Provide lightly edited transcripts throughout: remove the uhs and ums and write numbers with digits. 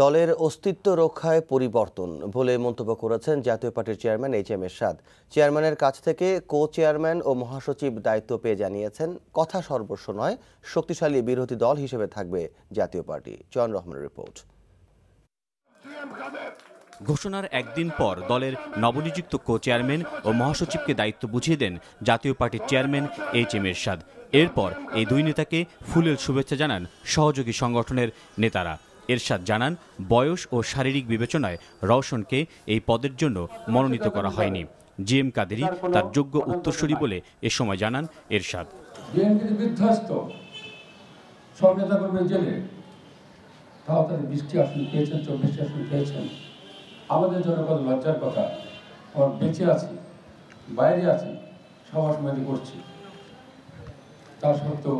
দলের অস্তিত্ব রক্ষায় পরিবর্তন বলে মন্তব্য করেছেন জাতীয় পার্টির চেয়ারম্যান এইচ.এম. এরশাদ। চেয়ারম্যানের কাছ থেকে কো-চেয়ারম্যান ও মহাসচিব দায়িত্ব পেয়ে জানিয়েছেন, কথা সর্বস্ব নয়, শক্তিশালী বিরোধী দল হিসেবে থাকবে জাতীয় পার্টি। চয়ন রহমানের রিপোর্ট। ঘোষণার একদিন পর দলের নবনিযুক্ত কো-চেয়ারম্যান ও মহাসচিবকে দায়িত্ব বুঝিয়ে দেন জাতীয় পার্টির চেয়ারম্যান এইচ.এম. এরশাদ। এরপর এই দুই নেতাকে ফুলেল শুভেচ্ছা জানান সহযোগী সংগঠনের নেতারা। এরশাদ জানান, বয়স ও শারীরিক বিবেচনায় রওশনকে এই পদের জন্য মনোনীত করা হয়নি। জি.এম. কাদেরী তার যোগ্য উত্তরসূরি বলে এ সময় জানান এরশাদ। বিএনপির বিধ্বস্ত সব নেতাকর্মী জেলে, তাও তারা 20টি আসন পেয়েছেন, 24টি আসন পেয়েছেন। আমাদের জন্য কত লজ্জার কথা। আমরা বেঁচে আছি, বাইরে আছি, সবার সমাধি করছি, তা সত্ত্বেও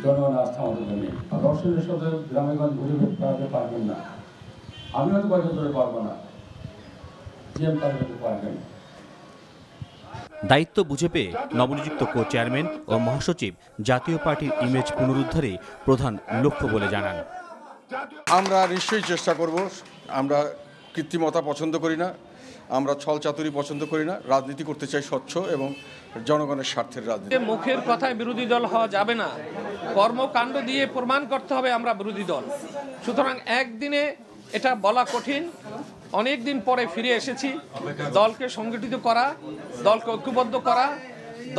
জনগণ আস্থা আমাদের নেই। রওশনের সাথে গ্রামেগঞ্জ ঘুরে বেড়াতে পারবেন না, আমিও তো বাজার করে পারবো না, জি.এম. কাদেরী পারবেন। দায়িত্ব বুঝে পেয়ে নবনিযুক্ত কো-চেয়ারম্যান ও মহাসচিব জাতীয় পার্টির ইমেজ পুনরুদ্ধারে প্রধান লক্ষ্য বলে জানান। আমরা নিশ্চয়ই চেষ্টা করব। আমরা কৃত্রিমতা পছন্দ করি না, আমরা ছলচাতুরি পছন্দ করি না। রাজনীতি করতে চাই স্বচ্ছ এবং জনগণের স্বার্থের রাজনীতি। মুখের কথায় বিরোধী দল হওয়া যাবে না, কর্মকাণ্ড দিয়ে প্রমাণ করতে হবে আমরা বিরোধী দল। সুতরাং একদিনে এটা বলা কঠিন। অনেক দিন পরে ফিরে এসেছি। দলকে সংগঠিত করা, দলকে ঐক্যবদ্ধ করা,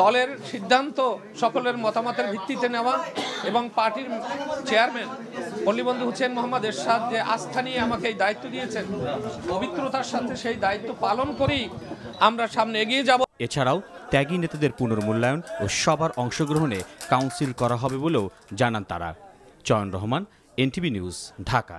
দলের সিদ্ধান্ত সকলের মতামতের ভিত্তিতে নেওয়া এবং পার্টির চেয়ারম্যান বঙ্গবন্ধু হুসেইন মোহাম্মদ এরশাদ যে আস্থা নিয়ে আমাকে এই দায়িত্ব দিয়েছেন, পবিত্রতার সাথে সেই দায়িত্ব পালন করেই আমরা সামনে এগিয়ে যাব। এছাড়াও ত্যাগী নেতাদের পুনর্মূল্যায়ন ও সবার অংশগ্রহণে কাউন্সিল করা হবে বলেও জানান তারা। চয়ন রহমান, এনটিভি নিউজ, ঢাকা।